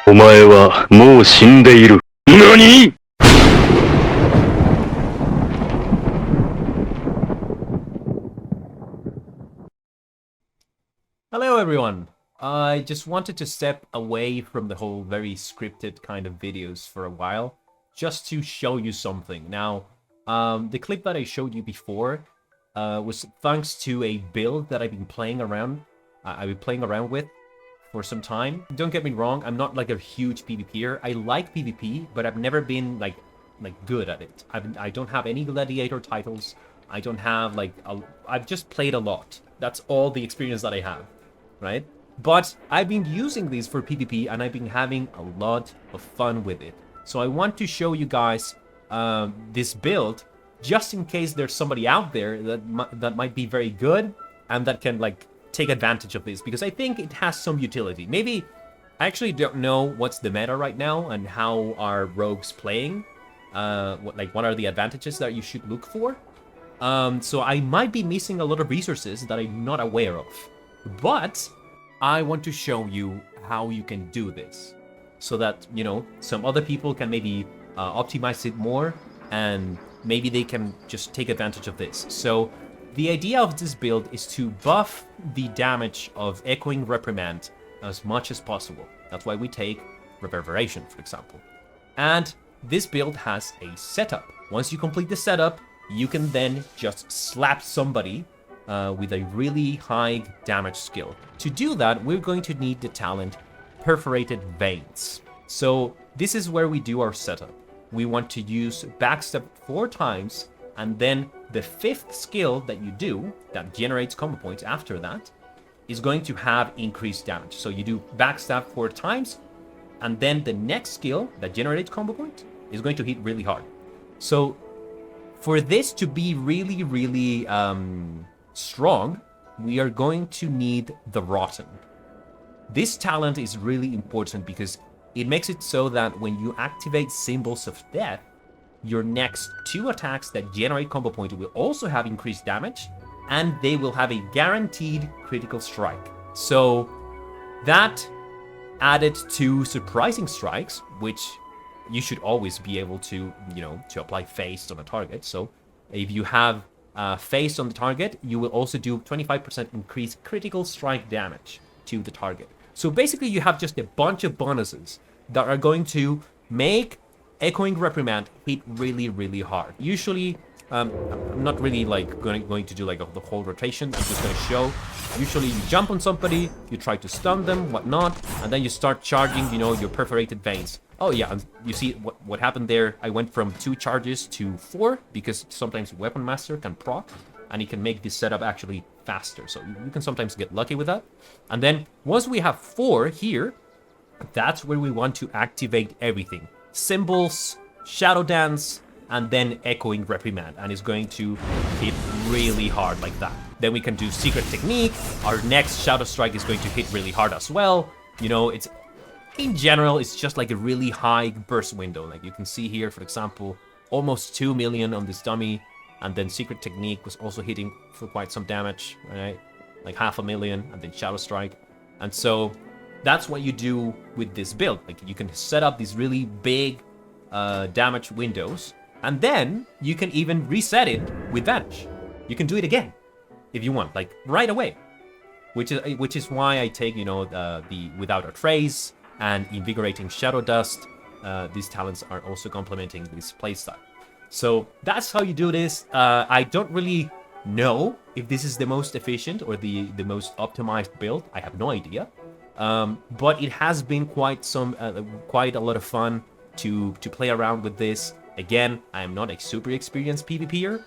お前はもう死んでいる。何？ Hello everyone! I just wanted to step away from the whole very scripted kind of videos for a while, just to show you something. Now, the clip that I showed you before was thanks to a build that I've been playing around. I've been playing around with for some time. Don't get me wrong, I'm not like a huge PvPer. I like PvP, but I've never been like good at it. I don't have any gladiator titles. I don't have like I've just played a lot. That's all the experience that I have. Right? But I've been using these for PvP and I've been having a lot of fun with it. So I want to show you guys this build just in case there's somebody out there that might be very good and that can like take advantage of this, because I think it has some utility. Maybe I actually don't know what's the meta right now and how are rogues playing. What are the advantages that you should look for? So I might be missing a lot of resources that I'm not aware of. But I want to show you how you can do this so that, you know, some other people can maybe optimize it more and maybe they can just take advantage of this. So the idea of this build is to buff the damage of Echoing Reprimand as much as possible. That's why we take Reverberation, for example. And this build has a setup. Once you complete the setup, you can then just slap somebody with a really high damage skill. To do that, we're going to need the talent Perforated Veins. So this is where we do our setup. We want to use Backstep 4 times, and then the 5th skill that you do, that generates combo points after that, is going to have increased damage. So you do Backstab 4 times, and then the next skill that generates combo points is going to hit really hard. So for this to be really strong, we are going to need the Rotten. This talent is really important because it makes it so that when you activate Symbols of Death, your next 2 attacks that generate combo point will also have increased damage, and they will have a guaranteed critical strike. So that added to surprising strikes, which you should always be able to, you know, to apply phased on a target. So if you have phased on the target, you will also do 25% increased critical strike damage to the target. So basically you have just a bunch of bonuses that are going to make Echoing Reprimand hit really hard. Usually, I'm not really like going to do like the whole rotation. I'm just going to show. Usually you jump on somebody, you try to stun them, whatnot, and then you start charging, you know, your Perforated Veins. Oh yeah, and you see what happened there. I went from 2 charges to 4 because sometimes Weapon Master can proc and it can make this setup actually faster. So you can sometimes get lucky with that. And then once we have 4 here, that's where we want to activate everything. Symbols, Shadow Dance, and then Echoing Reprimand, and it's going to hit really hard like that. Then we can do Secret Technique. Our next Shadow Strike is going to hit really hard as well. You know, it's in general, it's just like a really high burst window. Like you can see here, for example, almost 2 million on this dummy, and then Secret Technique was also hitting for quite some damage, right? Like 500,000, and then Shadow Strike. And so that's what you do with this build. Like you can set up these really big damage windows, and then you can even reset it with Vanish. You can do it again if you want, like right away. Which is why I take, you know, the Without a Trace and Invigorating Shadow Dust. These talents are also complementing this playstyle. So that's how you do this. I don't really know if this is the most efficient or the most optimized build. I have no idea. But it has been quite a lot of fun to play around with this. Again, I am not a super experienced PvPer,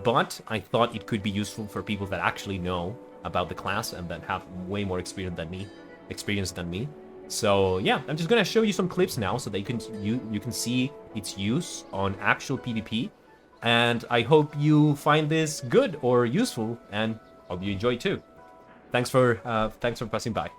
but I thought it could be useful for people that actually know about the class and that have way more experience than me. So yeah, I'm just gonna show you some clips now so that you can see its use on actual PvP, and I hope you find this good or useful, and hope you enjoy too. Thanks for passing by.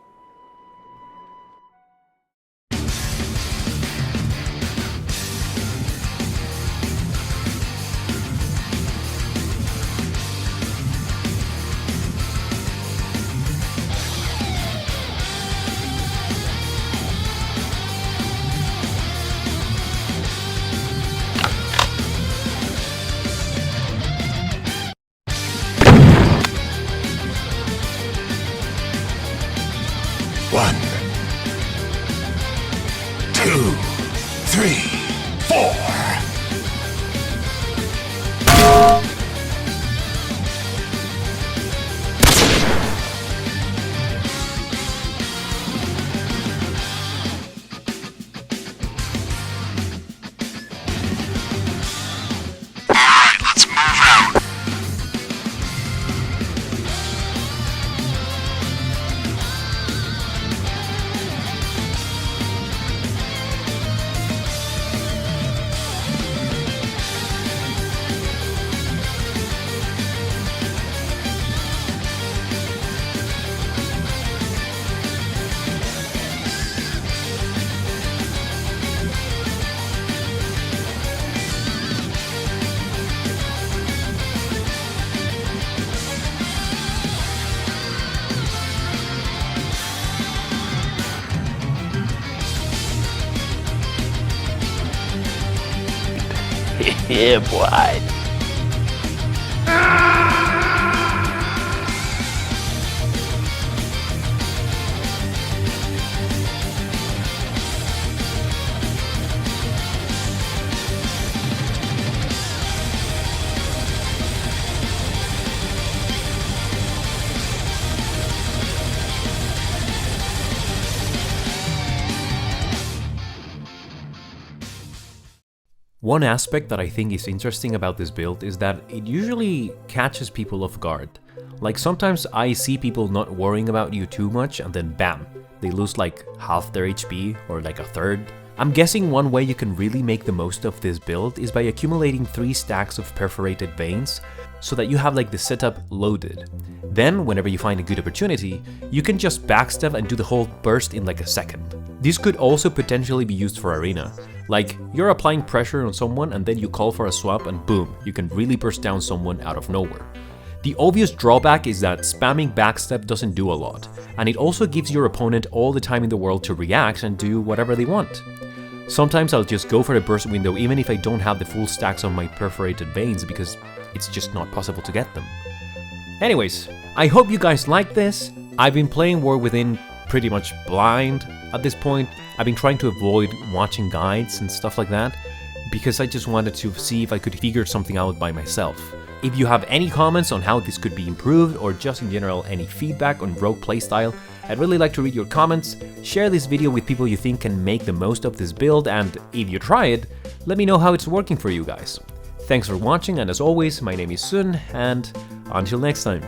Yeah, boy. One aspect that I think is interesting about this build is that it usually catches people off guard. Like sometimes I see people not worrying about you too much and then bam, they lose like half their HP or like a third. I'm guessing one way you can really make the most of this build is by accumulating 3 stacks of perforated veins so that you have like the setup loaded. Then whenever you find a good opportunity, you can just backstab and do the whole burst in like a second. This could also potentially be used for arena. Like, you're applying pressure on someone and then you call for a swap and boom, you can really burst down someone out of nowhere. The obvious drawback is that spamming backstab doesn't do a lot, and it also gives your opponent all the time in the world to react and do whatever they want. Sometimes I'll just go for the burst window even if I don't have the full stacks on my perforated veins because it's just not possible to get them. Anyways, I hope you guys like this. I've been playing War Within pretty much blind at this point. I've been trying to avoid watching guides and stuff like that because I just wanted to see if I could figure something out by myself. If you have any comments on how this could be improved or just in general any feedback on rogue playstyle, I'd really like to read your comments. Share this video with people you think can make the most of this build, and if you try it, let me know how it's working for you guys. Thanks for watching, and as always, my name is Sun, and until next time.